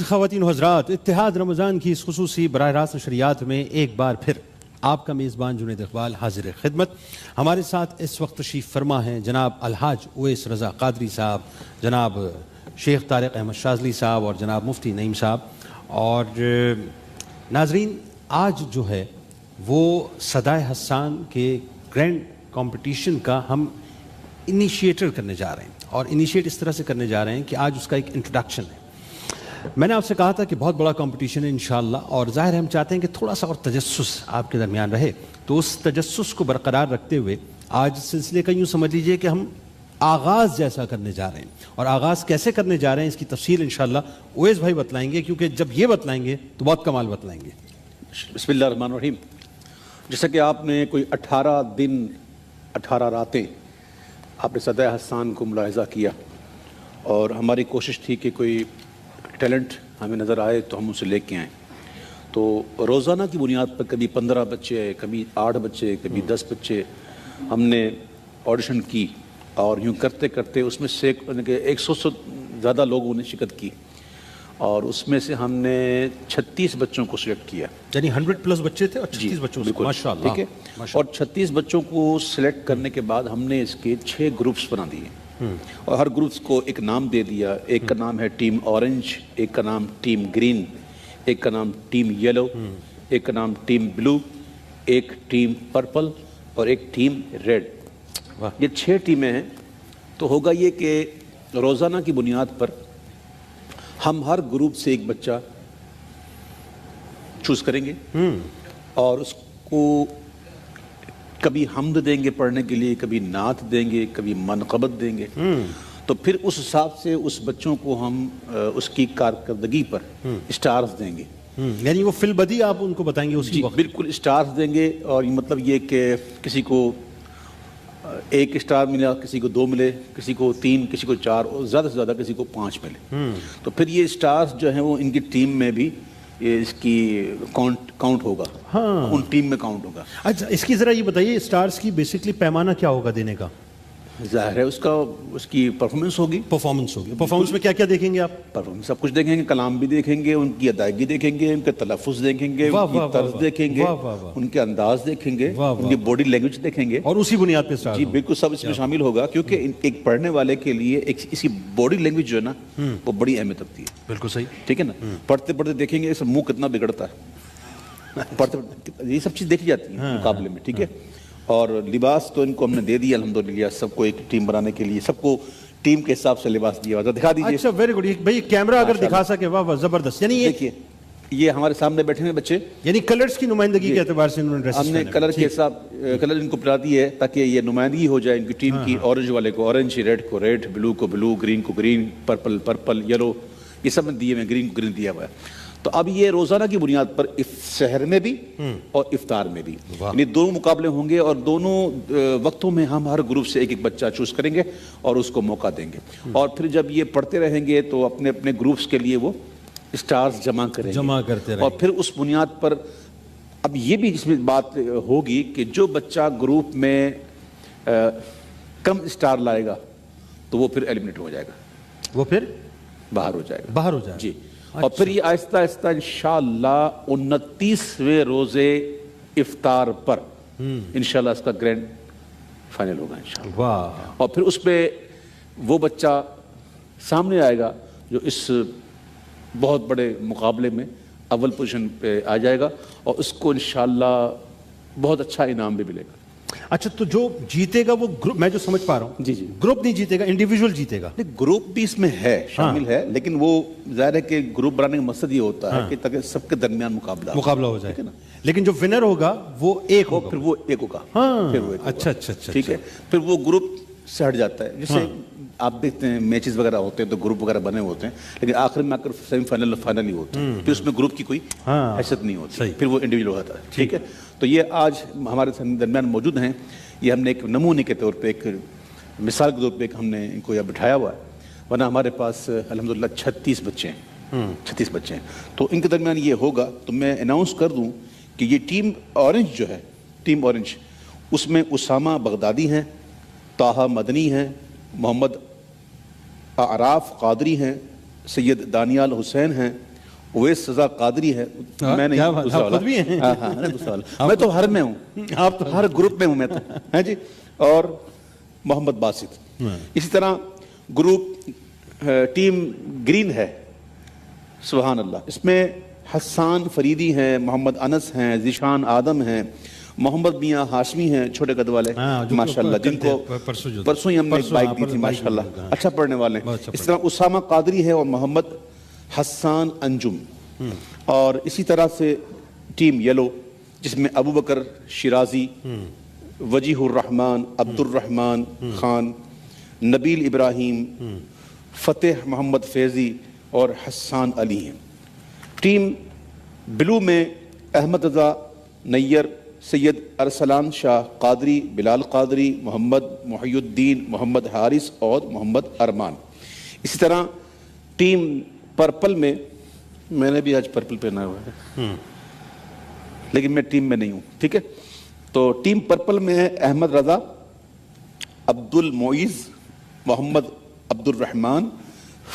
معزز خواتین و حضرات، اتحاد رمضان کی اس خصوصی براہ راست نشریات میں ایک بار پھر آپ کا میزبان جنید اقبال حاضر خدمت۔ ہمارے ساتھ اس وقت تشریف فرما ہیں جناب الحاج اویس رضا قادری صاحب، جناب شیخ طارق احمد شاذلی صاحب اور جناب مفتی نعیم صاحب۔ اور ناظرین، آج جو ہے وہ صدائے حسان کے گرینڈ کمپٹیشن کا ہم انیشیٹر کرنے جا رہے ہیں، اور انیشیٹ اس طرح سے کرنے جا رہے ہیں کہ آج اس کا ایک انٹروڈکشن ہے۔ میں نے آپ سے کہا تھا کہ بہت بڑا کمپٹیشن ہے انشاءاللہ، اور ظاہر ہے ہم چاہتے ہیں کہ تھوڑا سا اور تجسس آپ کے درمیان رہے، تو اس تجسس کو برقرار رکھتے ہوئے آج سلسلے کا یوں سمجھ لیجئے کہ ہم آغاز جیسا کرنے جا رہے ہیں، اور آغاز کیسے کرنے جا رہے ہیں اس کی تفصیل انشاءاللہ اویس بھائی بتلائیں گے، کیونکہ جب یہ بتلائیں گے تو بہت کمال بتلائیں گے۔ بسم اللہ الرحمن الرحیم۔ جیسا کہ آپ نے کوئی 18 دن 18 راتیں آپ نے صدائے حسان کو ملاحظہ کیا، اور ہماری کوشش تھی کہ کوئی ٹیلنٹ ہمیں نظر آئے تو ہم اسے لے کے آئیں۔ تو روزانہ کی بنیاد پر کبھی 15 بچے، کبھی 8 بچے، کبھی 10 بچے ہم نے آڈیشن کی، اور یوں کرتے کرتے اس میں سے 100 سے زیادہ لوگوں نے شرکت کی، اور اس میں سے ہم نے 36 بچوں کو سلیکٹ کیا، یعنی 100+ بچے تھے اور 36 بچوں سے، ماشاءاللہ، ٹھیک ہے۔ اور 36 بچوں کو سلیکٹ کرنے کے بعد ہم نے اس کے 6 گروپس بنا دیے، اور ہر گروپس کو ایک نام دے دیا۔ ایک کا نام ہے ٹیم اورنج، ایک کا نام ٹیم گرین، ایک کا نام ٹیم یلو، ایک کا نام ٹیم بلو، ایک ٹیم پرپل اور ایک ٹیم ریڈ۔ یہ 6 ٹیمیں ہیں۔ تو ہوگا یہ کہ روزانہ کی بنیاد پر ہم ہر گروپ سے ایک بچہ چوز کریں گے، اور اس کو کبھی حمد دیں گے پڑھنے کے لیے، کبھی نعت دیں گے، کبھی منقبت دیں گے۔ تو پھر اس حساب سے اس بچوں کو ہم اس کی کارکردگی پر اسٹارز دیں گے، یعنی وہ فی البدی آپ ان کو بتائیں گے اسی وقت؟ بالکل اسٹارز دیں گے۔ اور مطلب یہ کہ کسی کو 1 اسٹار ملا، کسی کو 2 ملے، کسی کو 3، کسی کو 4، اور زیادہ سے زیادہ کسی کو 5 ملے۔ تو پھر یہ اسٹارز جو ہیں وہ ان کی ٹیم میں بھی اس کی کاؤنٹ ہوگا، ان ٹیم میں کاؤنٹ ہوگا۔ اچھا، اس کی ذرا یہ بتائیے اسٹارز کی بیسکلی پیمانہ کیا ہوگا دینے کا؟ ظاہر ہے اس کی پرفارمنس ہوگی۔ پرفارمنس میں کیا کیا دیکھیں گے آپ؟ پرفارمنس سب کچھ دیکھیں گے، کلام بھی دیکھیں گے، ان کی ادائیگی دیکھیں گے، ان کے تلفظ دیکھیں گے، ان کی طرز دیکھیں گے، ان کے انداز دیکھیں گے، ان کی باڈی لینگویج دیکھیں گے، اور اسی بنیاد پہ اسٹار؟ جی بالکل، سب اس میں شامل ہوگا، کیونکہ ایک پڑھنے والے کے لیے اس کی باڈی لینگویج جو ہے نا وہ بڑی اہمیت رکھتی ہے۔ بالکل صحیح، ٹھیک ہے نا۔ پڑھتے پڑھتے دیکھیں گے اس منہ کتنا بگڑتا ہے، پڑھتے یہ سب چیز دیکھی جاتی ہے مقابلے میں، ٹھیک ہے۔ اور لباس تو ان کو ہم نے دے دیا الحمدللہ، سب کو ایک ٹیم بنانے کے لیے سب کو ٹیم کے حساب سے لباس دیا ہوا تھا۔ دکھا دیجیے۔ اچھا، ویری گڈ بھائی، کیمرہ اگر دکھا سکے، واہ واہ، زبردست۔ یعنی دیکھیے یہ ہمارے سامنے بیٹھے ہوئے بچے، یعنی کلرز کی نمائندگی کے اعتبار سے انہوں نے ڈریسز ہم نے کلر کے حساب کلر ان کو پلا دی ہے تاکہ یہ نمائندگی ہو جائے ان کی ٹیم کی۔ اورنج والے کو اورنج، ریڈ کو ریڈ، بلو کو بلو، گرین کو گرین، پرپل یلو، یہ سب میں دیے ہوئے، گرین کو گرین دیا ہوا ہے۔ تو اب یہ روزانہ کی بنیاد پر سحر میں بھی اور افطار میں بھی، یعنی 2 مقابلے ہوں گے، اور دونوں وقتوں میں ہم ہر گروپ سے ایک بچہ چوز کریں گے اور اس کو موقع دیں گے، اور پھر جب یہ پڑھتے رہیں گے تو اپنے اپنے گروپس کے لیے وہ اسٹارز جمع کرتے رہیں گے، اور پھر اس بنیاد پر اب یہ بھی اس میں بات ہوگی کہ جو بچہ گروپ میں کم اسٹار لائے گا تو وہ پھر ایلیمنیٹ ہو جائے گا، وہ پھر باہر ہو جائے گا جی۔ اور پھر یہ آہستہ آہستہ انشاءاللہ 29ویں روزے افطار پر انشاءاللہ اس کا گرینڈ فائنل ہوگا انشاءاللہ، اور پھر اس پہ وہ بچہ سامنے آئے گا جو اس بہت بڑے مقابلے میں اول پوزیشن پہ آ جائے گا، اور اس کو انشاءاللہ بہت اچھا انعام بھی ملے گا۔ اچھا، تو جو جیتے گا وہ گروپ، میں جو سمجھ پا رہا ہوں، جی گروپ نہیں جیتے گا، انڈیویجول جیتے گا۔ گروپ بھی اس میں ہے، شامل ہے، لیکن وہ ظاہر ہے کہ گروپ بنانے کا مقصد یہ ہوتا ہے کہ تاکہ سب کے درمیان مقابلہ ہو جائے، لیکن جو ونر ہوگا وہ ایک ہوگا، پھر وہ ایک ہوگا۔ اچھا، ٹھیک ہے، پھر وہ گروپ سے ہٹ جاتا ہے۔ جیسے آپ دیکھتے ہیں میچز وغیرہ ہوتے ہیں تو گروپ وغیرہ بنے ہوتے ہیں، لیکن آخر میں آ کر سیمی فائنل فائنل ہی ہوتے ہیں، پھر اس میں گروپ کی کوئی حیثیت نہیں ہوتی، پھر وہ انڈیویجول ہوتا ہے۔ ٹھیک ہے، تو یہ آج ہمارے درمیان موجود ہیں، یہ ہم نے ایک نمونے کے طور پہ، ایک مثال کے طور پہ ہم نے ان کو یہ بٹھایا ہوا ہے، ورنہ ہمارے پاس الحمدللہ 36 بچے ہیں۔ تو ان کے درمیان یہ ہوگا، تو میں اناؤنس کر دوں کہ یہ ٹیم اورنج جو ہے، ٹیم اورنج، اس میں اسامہ بغدادی ہیں، طاہا مدنی ہیں، محمد اعراف قادری ہیں، سید دانیال حسین ہیں، اویس رضا قادری ہے، میں نہیں، دوسرا والا، دوسرا والا، میں تو ہر میں ہوں، آپ تو ہر گروپ میں ہوں میں تو، ہیں جی، اور محمد باسط۔ اسی طرح گروپ ٹیم گرین ہے، سبحان اللہ، اس میں حسان فریدی ہیں، محمد انس ہیں، ذیشان آدم ہیں، محمد میاں ہاشمی ہیں، چھوٹے قد والے ماشاءاللہ، جن کو پرسوں ہی ہم نے ایک بائک دی تھی ماشاءاللہ، اچھا پڑھنے والے ہیں۔ اس طرح اسامہ قادری ہے اور محمد حسان انجم، اور اسی طرح سے ٹیم یلو جس میں ابو بکر شیرازی، وجیہ الرحمن، عبد الرحمن خان، نبیل ابراہیم، فتح محمد فیضی اور حسان علی ہیں۔ ٹیم بلو میں احمد رضا نیر، سید ارسلان شاہ قادری، بلال قادری، محمد محی الدین، محمد حارث اور محمد ارمان۔ اسی طرح ٹیم پرپل میں نے بھی آج پرپل پہنا ہوا ہے لیکن میں ٹیم میں نہیں ہوں، ٹھیک ہے، تو ٹیم پرپل میں ہے احمد رضا، عبد المعیز، محمد عبد الرحمن،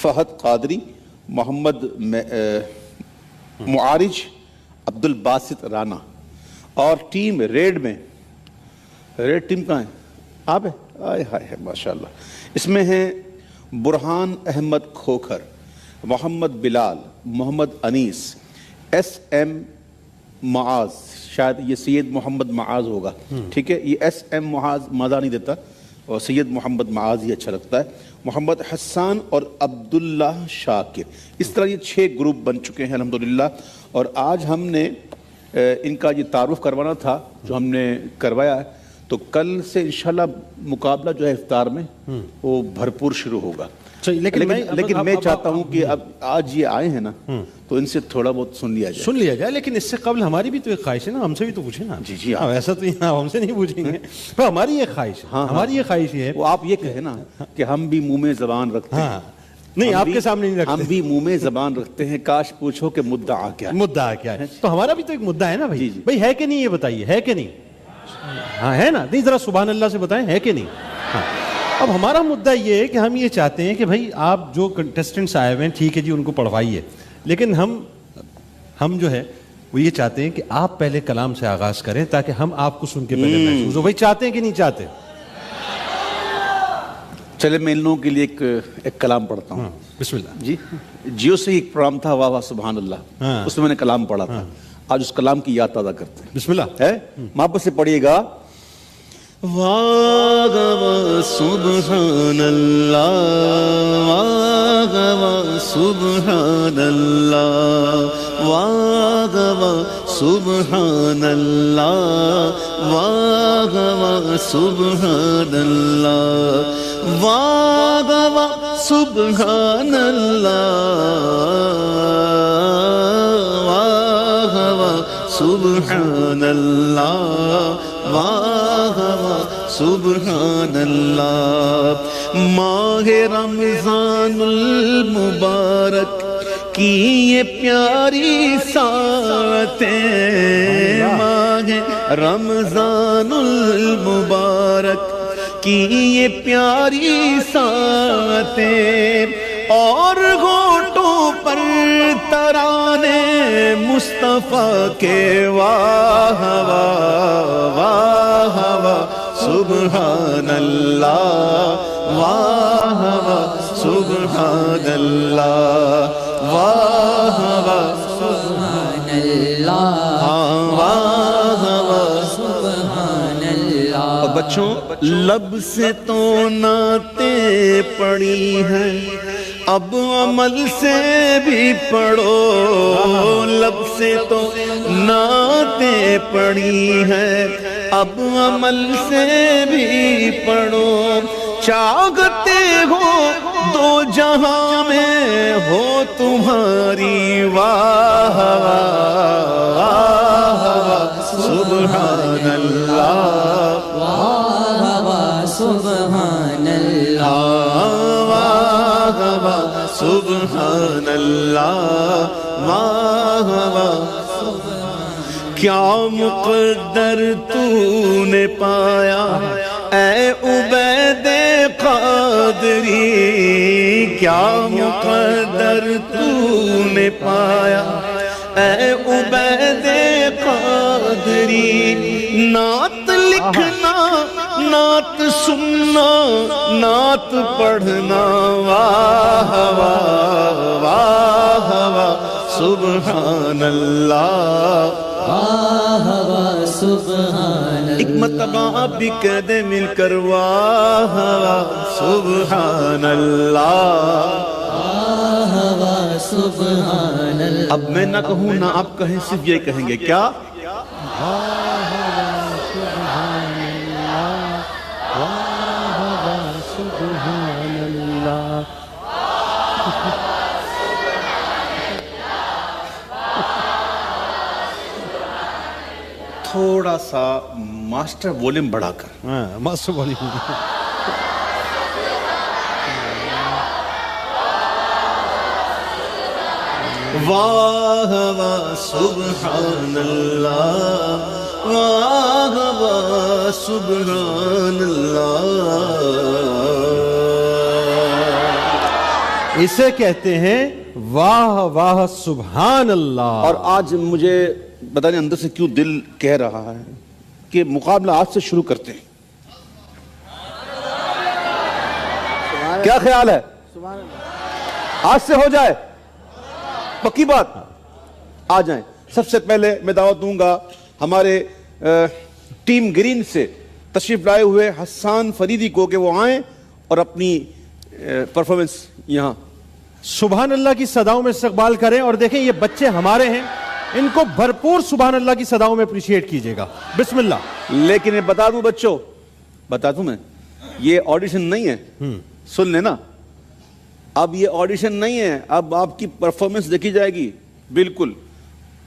فہد قادری، محمد معارج، عبد الباسط رانا۔ اور ٹیم ریڈ میں، ریڈ ٹیم کہاں ہے؟ آپ ہے؟ آئے ہائے ماشاءاللہ، اس میں ہیں برہان احمد کھوکھر، محمد بلال، محمد انیس، ایس ایم معاذ، شاید یہ سید محمد معاذ ہوگا، ٹھیک ہے، یہ ایس ایم معاذ مزہ نہیں دیتا اور سید محمد معاذ ہی اچھا لگتا ہے، محمد حسان اور عبداللہ شاکر۔ اس طرح یہ 6 گروپ بن چکے ہیں الحمدللہ، اور آج ہم نے ان کا یہ تعارف کروانا تھا جو ہم نے کروایا ہے، تو کل سے انشاءاللہ مقابلہ جو ہے افطار میں وہ بھرپور شروع ہوگا۔ لیکن میں چاہتا ہوں کہ اب آج یہ آئے ہیں نا تو ان سے تھوڑا بہت سن لیا جائے، لیکن اس سے قبل ہماری بھی تو ایک خواہش ہے نا، ہم سے بھی تو پوچھیں نا۔ جی جی، ایسا تو آپ ہم سے نہیں پوچھیں گے، پر ہماری یہ خواہش ہے، ہماری یہ خواہش ہے، وہ آپ یہ کہیں نا کہ ہم بھی منہ میں زبان رکھتے ہیں، نہیں آپ کے سامنے نہیں رکھتے، ہم بھی منہ میں زبان رکھتے ہیں، کاش پوچھو کہ مدعا کیا ہے، تو ہمارا بھی تو ایک مدعا ہے نا بھائی، بھائی ہے کہ نہیں یہ بتائیے، ہے کہ نہیں؟ ہاں ہے نا، نہیں ذرا سبحان اللہ سے بتائیں ہے کہ نہیں؟ ہاں، اب ہمارا مدعا یہ ہے کہ ہم یہ چاہتے ہیں کہ بھائی آپ جو کنٹیسٹنٹس آئے ہوئے ہیں ٹھیک ہے جی ان کو پڑھوائیے، لیکن ہم جو ہے وہ یہ چاہتے ہیں کہ آپ پہلے کلام سے آغاز کریں تاکہ ہم آپ کو سن کے پہلے محسوس ہو۔ بھائی چاہتے ہیں کہ نہیں چاہتے؟ چلے میں ان لوگوں کے لیے ایک کلام پڑھتا ہوں، بسم اللہ جی۔ جیو سے ایک پروگرام تھا واہ واہ سبحان اللہ، اس میں نے کلام پڑھا تھا، آج اس کلام کی یاد تازہ کرتے ہیں، بسم اللہ ہے، محبت سے پڑھیے گا۔ واہ واہ سبحان اللہ، واہ واہ سبحان اللہ، واہ واہ سبحان اللہ، واہ واہ سبحان اللہ، واہ واہ سبحان اللہ، واہ واہ سبحان اللہ، واہ واہ سبحان اللہ۔ ماہ رمضان المبارک کی یہ پیاری ساعتیں، ماہ رمضان المبارک کی یہ پیاری ساعتیں، اور ہونٹوں پر ترانے مصطفیٰ کے واہ واہ واہ واہ سبحان اللہ، واہ واہ سبحان اللہ، واہ واہ سبحان اللہ، واہ واہ سبحان اللہ۔ بچوں لب سے تو نعتیں پڑھی ہیں، اب عمل سے بھی پڑھو، لب سے تو نعتیں پڑھی ہیں، اب عمل سے بھی پڑھو، چاہتے ہو دو جہاں میں ہو تمہاری واہ واہ واہ سبحان اللہ، واہ واہ سبحان اللہ، واہ واہ سبحان اللہ، واہ واہ۔ کیا مقدر تو نے پایا اے عبید قادری کیا مقدر تو نے پایا اے عبید قادری نعت لکھنا نعت سننا نعت پڑھنا واہ واہ واہ واہ سبحان اللہ واہ واہ سبحان ایک مرتبہ آپ بھی کہہ دیں مل کر واہ واہ سبحان اللہ واہ واہ سبحان اللہ. اب میں نہ کہوں نہ آپ کہیں صرف یہ کہیں گے کیا تھوڑا سا ماسٹر وولیم بڑھا کر ماسٹر والی واہ واہ سبحان اللہ واہ واہ سبحان اللہ اسے کہتے ہیں واہ واہ سبحان اللہ. اور آج مجھے بتانے اندر سے کیوں دل کہہ رہا ہے کہ مقابلہ آج سے شروع کرتے ہیں. کیا خیال ہے آج سے ہو جائے پکی بات آ جائیں. سب سے پہلے میں دعوت دوں گا ہمارے ٹیم گرین سے تشریف لائے ہوئے حسان فریدی کو کہ وہ آئیں اور اپنی پرفارمنس یہاں سبحان اللہ کی صداؤں میں استقبال کریں. اور دیکھیں یہ بچے ہمارے ہیں ان کو بھرپور سبحان اللہ کی صداؤں میں اپریشیٹ کیجئے گا. بسم اللہ. لیکن میں بتا دوں بچوں بتا دوں میں یہ آڈیشن نہیں ہے سن لینا اب یہ آڈیشن نہیں ہے اب آپ کی پرفارمنس دیکھی جائے گی بالکل.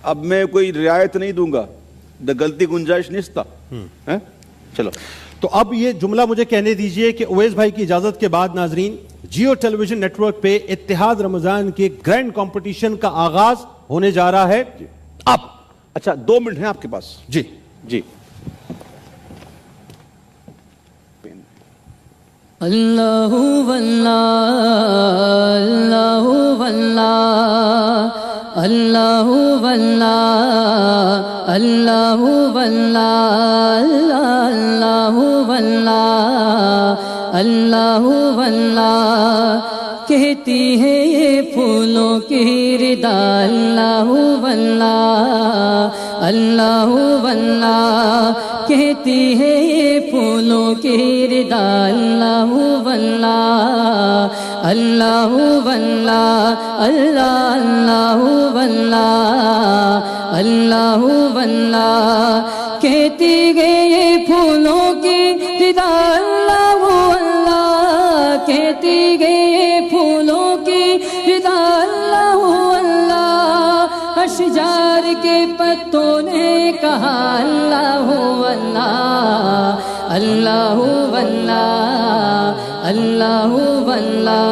اب میں کوئی رعایت نہیں دوں گا غلطی گنجائش نہیں تھا. چلو تو اب یہ جملہ مجھے کہنے دیجئے کہ اویس بھائی کی اجازت کے بعد ناظرین جیو ٹیلی ویژن نیٹ ورک پہ اتحاد رمضان کے گرینڈ کمپٹیشن کا آغاز ہونے جا رہا ہے اب. اچھا 2 منٹ ہیں آپ کے پاس. جی جی اللہ واللہ اللہ واللہ اللہ اللہ واللہ اللہ واللہ اللہ واللہ کہتی ہے یہ پھولوں کی ردا اللہ واللہ اللہ واللہ کہتی ہے یہ پھولوں کی ردا اللہ واللہ اللہ واللہ اللہ واللہ اللہ واللہ کہتی ہے یہ پھولوں کی ردا اللہ واللہ کہتی ہے یہ پھولوں کی ردا اللہ واللہ اشجار کے پتوں نے کہا اللہ واللہ اللہ واللہ اللہ واللہ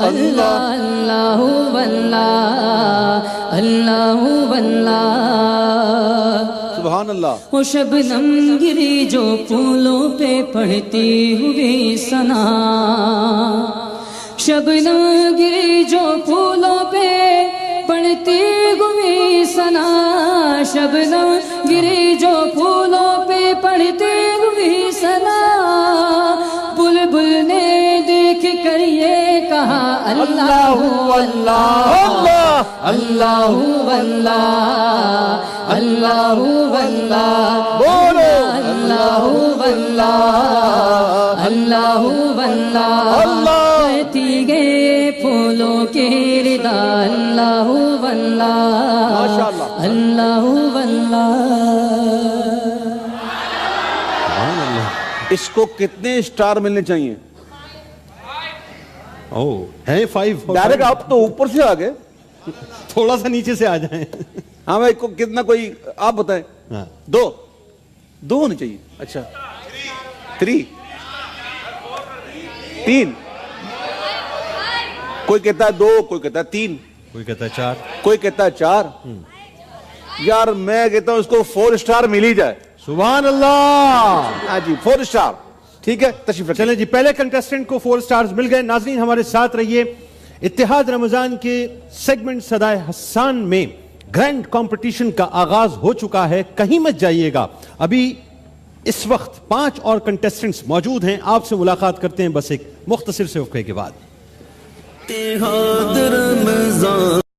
اللہ اللہ واللہ اللہ واللہ. سبحان اللہ. وہ شبنم گری جو پھولوں پہ پڑھتی ہوئی ثنا شبنم گری جو پھولوں پہ پڑھتی ہوئی ثنا شبنم گری جو پھولوں پہ پڑھتی ہوئی ثنا بلبل نے دیکھ کر یہ کہا اللہ اللہ اللہ واللہ اللہ واللہ بولو اللہ واللہ اللہ واللہ کہتی گئے پھولوں کے ردا اللہ واللہ اللہ واللہ. اس کو کتنے اسٹار ملنے چاہیے؟ ہے 5. ڈائریکٹ آپ تو اوپر سے آگے تھوڑا سا نیچے سے آ جائیں. ہاں بھائی کو کتنا کوئی آپ بتائیں. 2 ہونے چاہیے. اچھا 3 کوئی کہتا ہے 2 کوئی کہتا ہے 3 کوئی کہتا ہے 4 کوئی کہتا ہے 4. یار میں کہتا ہوں اس کو 4 اسٹار مل ہی جائے. سبحان اللہ. ہاں جی 4 اسٹار ٹھیک ہے تشریف رکھیں. چلیں جی پہلے کنٹیسٹنٹ کو 4 سٹارز مل گئے. ناظرین ہمارے ساتھ رہیے. اتحاد رمضان کے سیگمنٹ صدائے حسان میں گرینڈ کمپٹیشن کا آغاز ہو چکا ہے. کہیں مت جائیے گا, ابھی اس وقت 5 اور کنٹیسٹنٹس موجود ہیں. آپ سے ملاقات کرتے ہیں بس ایک مختصر سے وقفے کے بعد. اتحاد رمضان